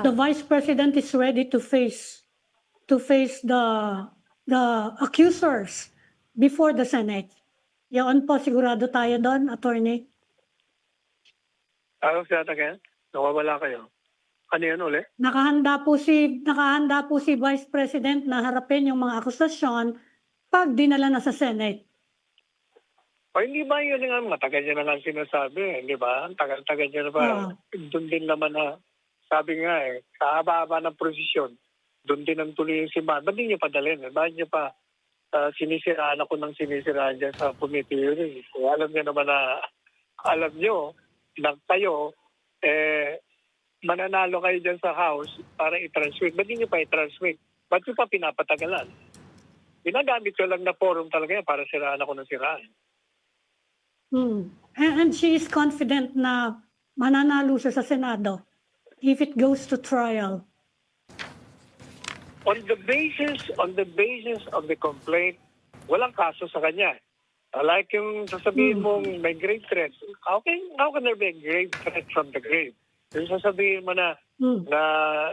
the Vice President is ready to face the accusers before the Senate. Yun po, sigurado tayo doon, Attorney. Say that again? Nawawala kayo. Ano yan uli? Nakahanda po si Vice President na harapin yung mga akusasyon pag dinala na sa Senate. O hindi ba yun nga, matagal niya na lang sinasabi, di ba? Ang tagal-tagal niya na ba? Doon din naman na, sabi nga sa haba-haba ng prosesyon, doon din ang tuloy yung simbahan. Ba't di niyo padalhin? Ba't niyo pa sinisiraan ako ng sinisiraan dyan sa committee? Alam niyo naman na, alam niyo, na kayo, mananalo kayo dyan sa House para i-transmit. Ba't di niyo pa i-transmit? Ba't niyo pa pinapatagalan? Ginagamit ko lang na forum talaga yan para siraan ako ng siraan. And she is confident na mananalo siya sa Senado if it goes to trial. On the basis of the complaint, walang kaso sa kanya. Like yung sasabihin mong may grave threat. How can there be a grave threat from the grave? Yung sasabihin mo na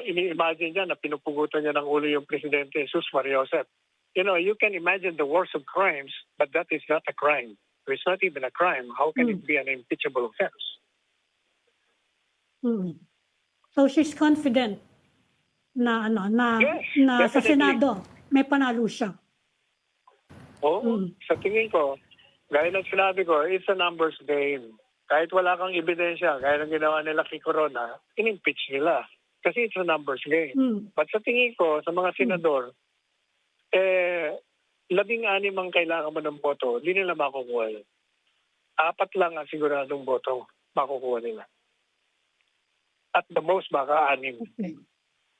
ini-imagine niya na pinupugutan niya ng ulo yung Presidente Jesus Maria Josep. You know, you can imagine the worst of crimes, but that is not a crime. It's not even a crime. How can it be an impeachable offense? So she's confident na Yes, sa Senado may panalo siya. Sa tingin ko, gaya ng sinabi ko, it's a numbers game. Kahit wala kang ebidensya, gaya ng ginawa nila kay Corona, in-impeach nila. Kasi it's a numbers game. But sa tingin ko, sa mga senador, 16 ang kailangan mo ng boto, hindi nila makukuha yun. 4 lang ang siguradong boto makukuha nila. At the most, baka 6. Okay.